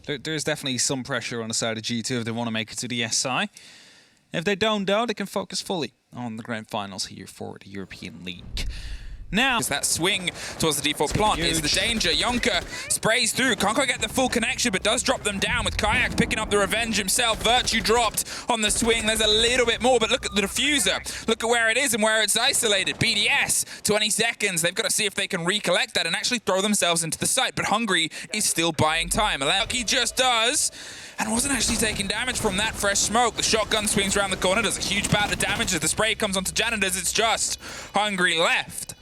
There's definitely some pressure on the side of G2 if they want to make it to the SI. If they don't, though, they can focus fully on the grand finals here for the European League. Now, that swing towards the default plant is the danger. Yonka sprays through, can't quite get the full connection, but does drop them down with Kayak picking up the revenge himself. Virtue dropped on the swing. There's a little bit more, but look at the diffuser. Look at where it is and where it's isolated. BDS, 20 seconds. They've got to see if they can recollect that and actually throw themselves into the site, but Hungry is still buying time. He just does, and wasn't actually taking damage from that fresh smoke. The shotgun swings around the corner, does a huge bout of damage as the spray comes onto Janitors. It's just Hungry left.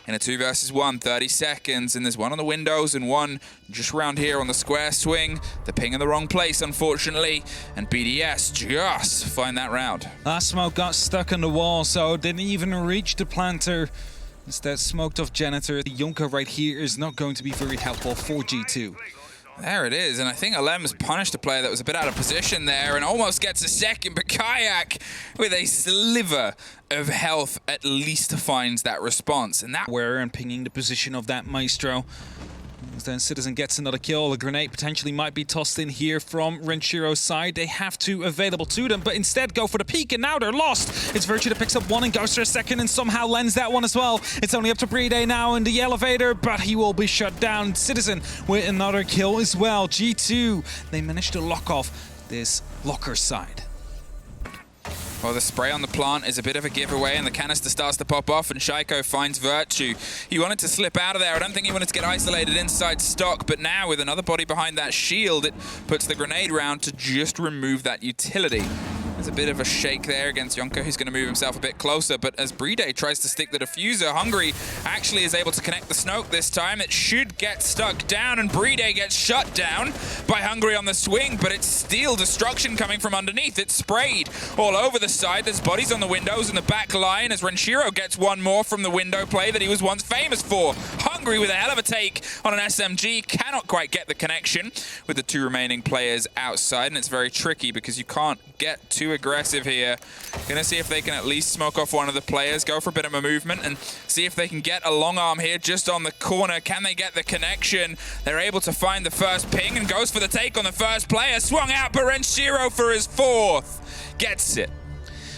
In a 2 versus 1, 30 seconds, and there's one on the windows and one just around here on the square swing. The ping in the wrong place, unfortunately, and BDS just find that round. That smoke got stuck on the wall, so it didn't even reach the planter. Instead, smoked off Janitor. The Yonka right here is not going to be very helpful for G2. There it is, and I think Alem's punished a player that was a bit out of position there and almost gets a second, but Kayak, with a sliver of health, at least finds that response. And that where and pinging the position of that Maestro. Then Citizen gets another kill. A grenade potentially might be tossed in here from Renshiro's side. They have two available to them, but instead go for the peek, and now they're lost. It's Virtue that picks up one and goes for a second and somehow lends that one as well. It's only up to Brede now in the elevator, but he will be shut down. Citizen with another kill as well. G2, they managed to lock off this locker side. Well, the spray on the plant is a bit of a giveaway, and the canister starts to pop off, and Shaiko finds Virtue. He wanted to slip out of there. I don't think he wanted to get isolated inside stock, but now with another body behind that shield, it puts the grenade round to just remove that utility. There's a bit of a shake there against Yonka, who's going to move himself a bit closer, but as Brede tries to stick the diffuser, Hungry actually is able to connect the Snoke this time. It should get stuck down, and Brede gets shut down by Hungry on the swing, but it's steel destruction coming from underneath. It's sprayed all over the side. There's bodies on the windows in the back line as Renshiro gets one more from the window play that he was once famous for. Hungry with a hell of a take on an SMG, cannot quite get the connection with the two remaining players outside, and it's very tricky because you can't get too aggressive here. Gonna see if they can at least smoke off one of the players, go for a bit of a movement, and see if they can get a long arm here just on the corner. Can they get the connection? They're able to find the first ping and goes for the take on the first player. Swung out, but Renshiro for his fourth gets it.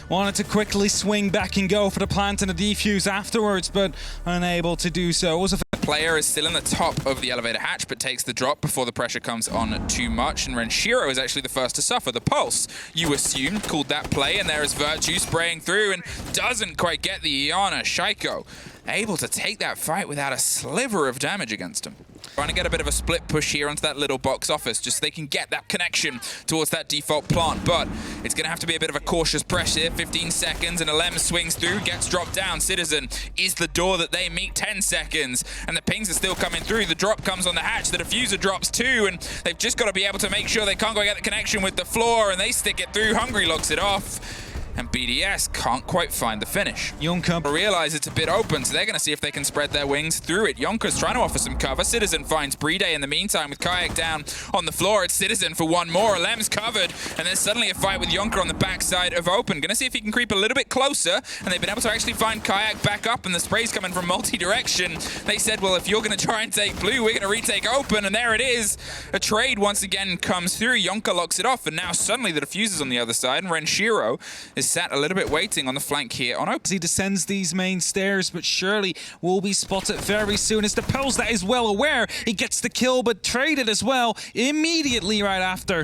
Wanted to quickly swing back and go for the plant and the defuse afterwards, but unable to do so. It was a player is still in the top of the elevator hatch, but takes the drop before the pressure comes on too much, and Renshiro is actually the first to suffer. The pulse, you assume, called that play, and there is Virtue spraying through and doesn't quite get the Iana. Shaiko able to take that fight without a sliver of damage against him. Trying to get a bit of a split push here onto that little box office, just so they can get that connection towards that default plant, but it's going to have to be a bit of a cautious pressure. 15 seconds, and Alem swings through, gets dropped down. Citizen is the door that they meet. 10 seconds, and the pings are still coming through. The drop comes on the hatch, the diffuser drops too, and they've just got to be able to make sure they can't go get the connection with the floor, and they stick it through. Hungry locks it off. And BDS can't quite find the finish. Yonka realize it's a bit open, so they're going to see if they can spread their wings through it. Yonka's trying to offer some cover. Citizen finds Brede in the meantime with Kayak down on the floor. It's Citizen for one more. Alem's covered, and there's suddenly a fight with Yonka on the backside of open. Going to see if he can creep a little bit closer, and they've been able to actually find Kayak back up, and the spray's coming from multi-direction. They said, well, if you're going to try and take blue, we're going to retake open, and there it is. A trade once again comes through. Yonka locks it off, and now suddenly the diffuser's on the other side, and Renshiro is sat a little bit waiting on the flank here on open. He descends these main stairs, but surely will be spotted very soon. As the Pels that is well aware, he gets the kill, but traded as well immediately right after.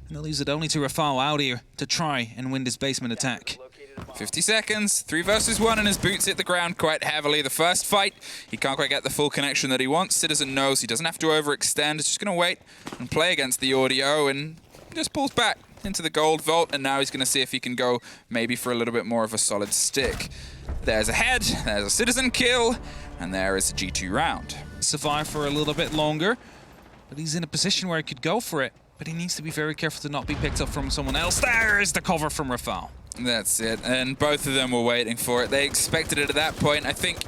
And that leaves it only to Rafal out here to try and win this basement attack. 50 seconds, 3 versus 1, and his boots hit the ground quite heavily. The first fight, he can't quite get the full connection that he wants. Citizen knows he doesn't have to overextend. He's just going to wait and play against the audio, and just pulls back into the gold vault, and now he's going to see if he can go maybe for a little bit more of a solid stick. There's a head, there's a Citizen kill, and there is a G2 round. Survive for a little bit longer, but he's in a position where he could go for it, but he needs to be very careful to not be picked up from someone else. There is the cover from Rafal. That's it, and both of them were waiting for it. They expected it at that point. I think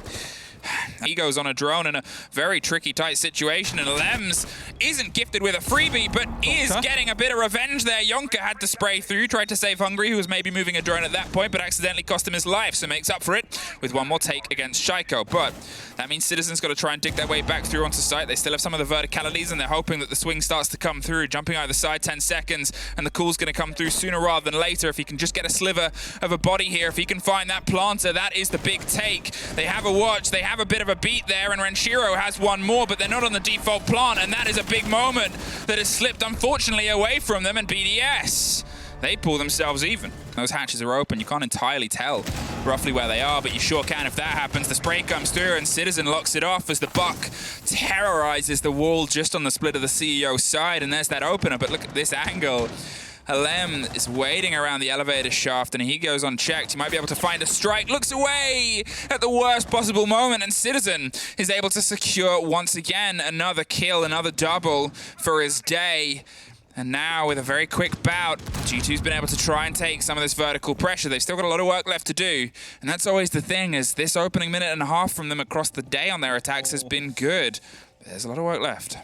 He goes on a drone in a very tricky, tight situation, and Lems isn't gifted with a freebie, but is getting a bit of revenge there. Yonka had to spray through, tried to save Hungry, who was maybe moving a drone at that point, but accidentally cost him his life, so makes up for it with one more take against Shaiko. But that means Citizen's got to try and dig their way back through onto site. They still have some of the verticalities, and they're hoping that the swing starts to come through. Jumping either side, 10 seconds, and the call's going to come through sooner rather than later. If he can just get a sliver of a body here, if he can find that planter, that is the big take. They have a watch, they have a bit of a beat there, and Renshiro has one more, but they're not on the default plant, and that is a big moment that has slipped, unfortunately, away from them, and BDS, they pull themselves even. Those hatches are open. You can't entirely tell roughly where they are, but you sure can if that happens. The spray comes through, and Citizen locks it off as the Buck terrorizes the wall just on the split of the CEO side, and there's that opener, but look at this angle. Alem is waiting around the elevator shaft, and he goes unchecked. He might be able to find a strike, looks away at the worst possible moment, and Citizen is able to secure once again another kill, another double for his day. And now, with a very quick bout, G2's been able to try and take some of this vertical pressure. They've still got a lot of work left to do, and that's always the thing, is this opening minute and a half from them across the day on their attacks has been good. There's a lot of work left.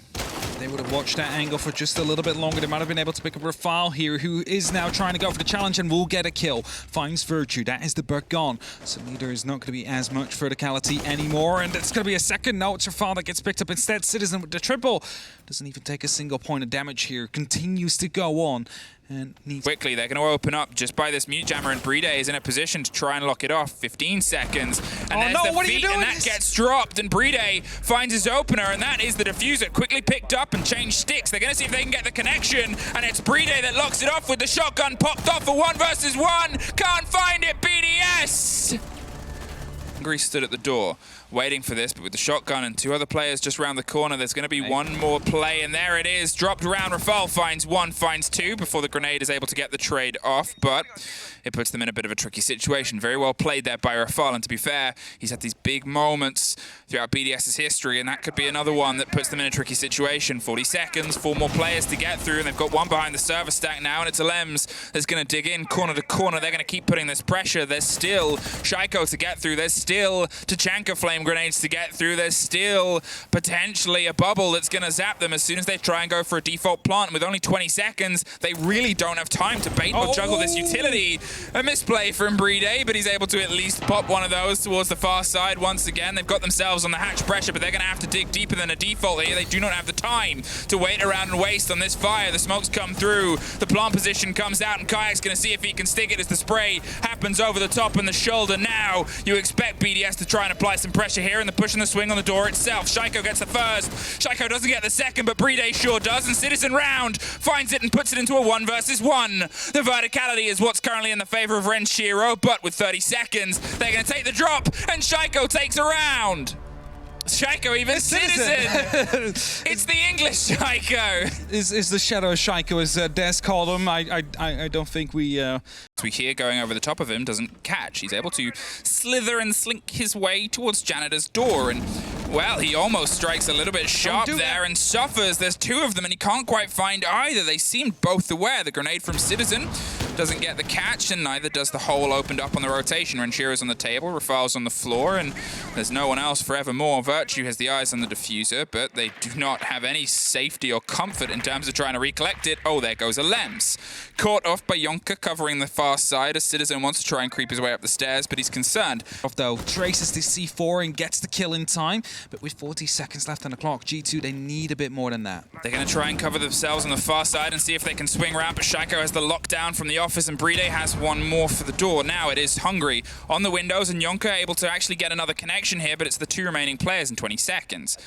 They would have watched that angle for just a little bit longer. They might have been able to pick up Rafal here, who is now trying to go for the challenge and will get a kill. Finds Virtue. That is the Buck gone. So there is not going to be as much verticality anymore, and it's going to be a second note. Rafal that gets picked up instead. Citizen with the triple. Doesn't even take a single point of damage here. Continues to go on. And quickly, they're going to open up just by this mute jammer, and Bride is in a position to try and lock it off. 15 seconds, and there's the feet, and that gets dropped, and Bride finds his opener, and that is the diffuser. Quickly picked up and changed sticks. They're going to see if they can get the connection, and it's Bride that locks it off with the shotgun popped off for 1 versus 1. Can't find it, BDS! Hungry stood at the door, waiting for this, but with the shotgun and 2 other players just around the corner, there's going to be one more play, and there it is. Dropped around, Rafal finds 1, finds 2 before the grenade is able to get the trade off, but it puts them in a bit of a tricky situation. Very well played there by Rafal, and to be fair, he's had these big moments throughout BDS's history, and that could be another one that puts them in a tricky situation. 40 seconds, 4 more players to get through, and they've got one behind the server stack now, and it's Alems that's going to dig in corner to corner. They're going to keep putting this pressure. There's still Shaiko to get through. There's still Tachanka flame grenades to get through. There's still potentially a bubble that's going to zap them as soon as they try and go for a default plant. With only 20 seconds, they really don't have time to bait or juggle this utility. A misplay from Bride, but he's able to at least pop one of those towards the far side once again. They've got themselves on the hatch pressure, but they're going to have to dig deeper than a default here. They do not have the time to wait around and waste on this fire. The smokes come through, the plant position comes out, and Kayak's going to see if he can stick it as the spray happens over the top and the shoulder. Now you expect BDS to try and apply some pressure here, and the push and the swing on the door itself. Shaiko gets the first. Shaiko doesn't get the second, but Bride sure does, and Citizen Round finds it and puts it into a 1 versus 1. The verticality is what's currently in the favor of Renshiro, but with 30 seconds, they're going to take the drop, and Shaiko takes a round. Shaiko, even Citizen. It's the English Shaiko. Is the shadow Shaiko, as Des called him. I don't think we hear going over the top of him doesn't catch. He's able to slither and slink his way towards Janitor's door, and well, he almost strikes a little bit sharp there and suffers. There's 2 of them, and he can't quite find either. They seem both aware. The grenade from Citizen doesn't get the catch, and neither does the hole opened up on the rotation. Renshiro's on the table, Rafal's on the floor, and there's no one else forevermore. Virtue has the eyes on the diffuser, but they do not have any safety or comfort in terms of trying to recollect it. Oh, there goes a Lems. Caught off by Yonka covering the far side. A Citizen wants to try and creep his way up the stairs, but he's concerned. Though traces the C4 and gets the kill in time, but with 40 seconds left on the clock, G2, they need a bit more than that. They're going to try and cover themselves on the far side and see if they can swing around, but Shaiko has the lockdown from the office, and Bride has one more for the door. Now it is Hungry on the windows, and Yonka able to actually get another connection here, but it's the 2 remaining players in 20 seconds.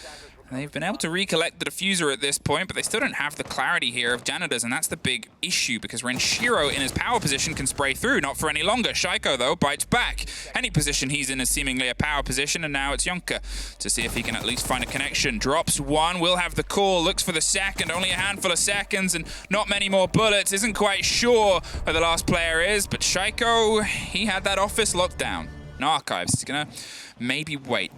They've been able to recollect the diffuser at this point, but they still don't have the clarity here of Janitors, and that's the big issue, because Renshiro in his power position can spray through, not for any longer. Shaiko, though, bites back. Any position he's in is seemingly a power position, and now it's Yonka to see if he can at least find a connection. Drops 1, will have the call, looks for the second, only a handful of seconds, and not many more bullets. Isn't quite sure where the last player is, but Shaiko, he had that office locked down. In Archives, he's gonna maybe wait.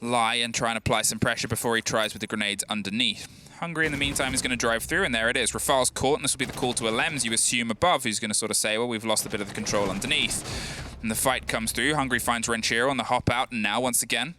Lie and try and apply some pressure before he tries with the grenades underneath. Hungry, in the meantime, is going to drive through, and there it is. Rafal's caught, and this will be the call to Alems, you assume, above, who's going to sort of say, well, we've lost a bit of the control underneath. And the fight comes through. Hungry finds Renshiro on the hop out, and now, once again,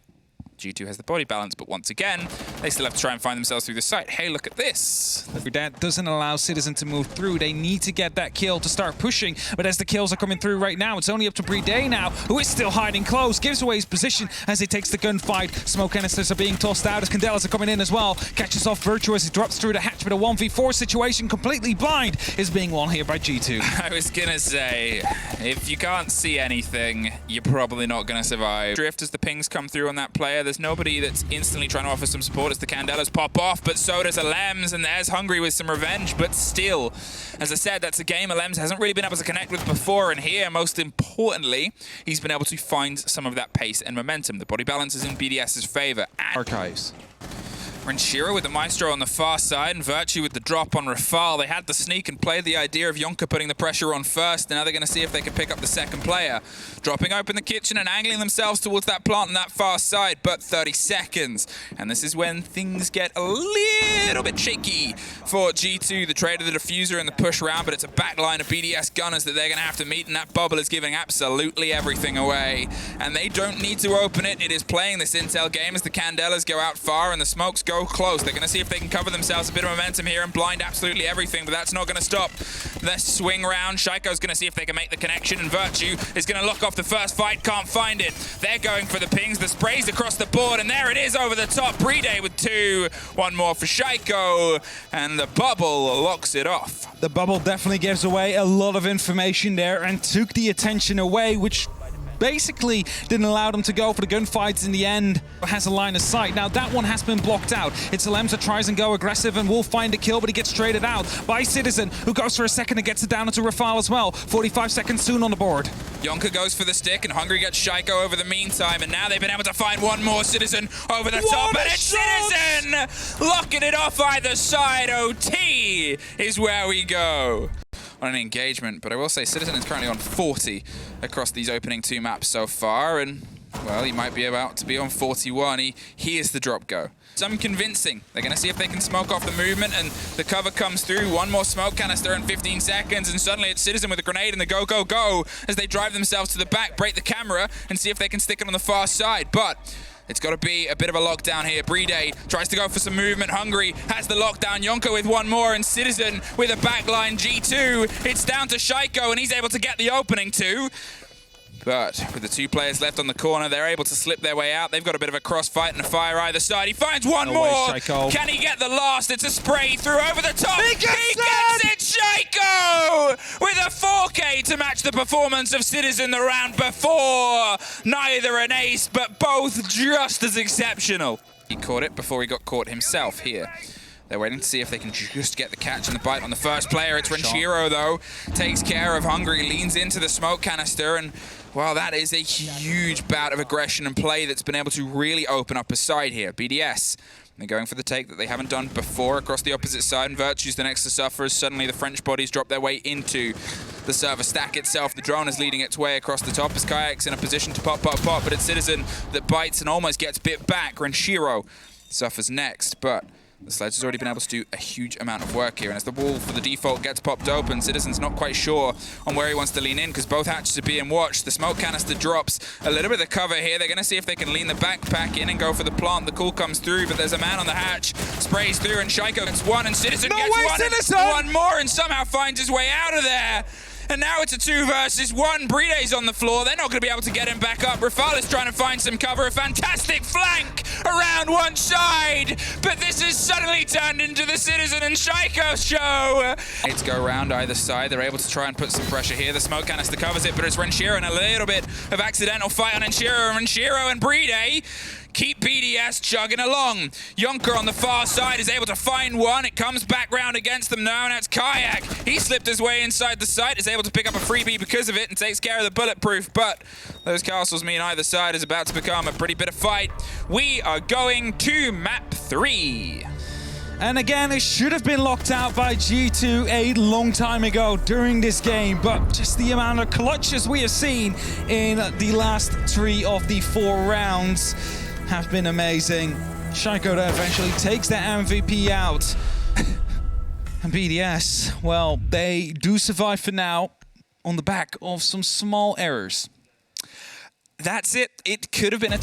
G2 has the body balance, but once again, they still have to try and find themselves through the site. Hey, look at this. That doesn't allow Citizen to move through. They need to get that kill to start pushing, but as the kills are coming through right now, it's only up to BDS now, who is still hiding close, gives away his position as he takes the gunfight. Smoke canisters are being tossed out as Candelas are coming in as well. Catches off Virtue as he drops through the hatch, but a 1v4 situation, completely blind, is being won here by G2. I was gonna say, if you can't see anything, you're probably not gonna survive. Drift as the pings come through on that player. There's nobody that's instantly trying to offer some support as the Candelas pop off, but so does Alems, and there's Hungry with some revenge, but still, as I said, that's a game Alems hasn't really been able to connect with before, and here, most importantly, he's been able to find some of that pace and momentum. The body balance is in BDS's favor. Archives. Renshiro with the Maestro on the far side, and Virtue with the drop on Rafal. They had the sneak and played the idea of Yonka putting the pressure on first, and now they're going to see if they can pick up the second player. Dropping open the kitchen and angling themselves towards that plant on that far side, but 30 seconds. And this is when things get a little bit shaky for G2, the trade of the diffuser and the push round, but it's a backline of BDS gunners that they're going to have to meet, and that bubble is giving absolutely everything away. And they don't need to open it. It is playing this intel game as the Candelas go out far and the smokes go close. They're going to see if they can cover themselves a bit of momentum here and blind absolutely everything, but that's not going to stop the swing round. Shaiko's going to see if they can make the connection, and Virtue is going to lock off the first fight, can't find it. They're going for the pings, the sprays across the board, and there it is over the top. BDS with 2, one more for Shaiko, and the bubble locks it off. The bubble definitely gives away a lot of information there and took the attention away, which basically didn't allow them to go for the gunfights in the end. Has a line of sight. Now that one has been blocked out. It's Alems that tries and go aggressive and will find a kill, but he gets traded out by Citizen, who goes for a second and gets it down into Rafal as well. 45 seconds soon on the board. Yonka goes for the stick, and Hungry gets Shaiko over the meantime, and now they've been able to find one more Citizen over the top, and it's Citizen locking it off either side. OT is where we go on an engagement, but I will say Citizen is currently on 40 across these opening 2 maps so far, and well, he might be about to be on 41. He hears the drop go. Some convincing. They're going to see if they can smoke off the movement, and the cover comes through. One more smoke canister in 15 seconds, and suddenly it's Citizen with a grenade and the go, go, go as they drive themselves to the back, break the camera, and see if they can stick it on the far side. But it's got to be a bit of a lockdown here. BDS tries to go for some movement. Hungry has the lockdown. Yonka with one more, and Citizen with a backline. G2, it's down to Shaiko, and he's able to get the opening too. But with the 2 players left on the corner, they're able to slip their way out. They've got a bit of a crossfight and a fire either side. He finds one more. Can he get the last? It's a spray through over the top. He gets it, Shaiko! With a 4K to match the performance of Citizen the round before. Neither an ace, but both just as exceptional. He caught it before he got caught himself here. They're waiting to see if they can just get the catch and the bite on the first player. It's Renshiro, though. Takes care of Hungry, leans into the smoke canister, and well, that is a huge bout of aggression and play that's been able to really open up a side here. BDS, they're going for the take that they haven't done before across the opposite side, and Virtue's the next to suffer as suddenly the French bodies drop their way into the server stack itself. The drone is leading its way across the top as Kayak's in a position to pop, but it's Citizen that bites and almost gets bit back. Renshiro suffers next, but the Sledge has already been able to do a huge amount of work here, and as the wall for the default gets popped open, Citizen's not quite sure on where he wants to lean in because both hatches are being watched. The smoke canister drops a little bit of cover here. They're going to see if they can lean the backpack in and go for the plant. The call comes through, but there's a man on the hatch. Sprays through, and Shaiko gets one, and Citizen gets one more and somehow finds his way out of there. And now it's a 2 versus 1. BDS on the floor. They're not going to be able to get him back up. Rafal is trying to find some cover. A fantastic flank around one side. But this has suddenly turned into the Citizen and Shaiko show. It's go around either side. They're able to try and put some pressure here. The smoke canister covers it, but it's Renshiro and a little bit of accidental fight on Renshiro. Renshiro and BDS keep BDS chugging along. Yonka on the far side is able to find one. It comes back round against them now, and that's Kayak. He slipped his way inside the site, is able to pick up a freebie because of it and takes care of the bulletproof, but those castles mean either side is about to become a pretty bit of fight. We are going to map 3. And again, it should have been locked out by G2 a long time ago during this game, but just the amount of clutches we have seen in the last 3 of the 4 rounds have been amazing. Shaiko eventually takes that MVP out. And BDS, well, they do survive for now on the back of some small errors. That's it. It could have been a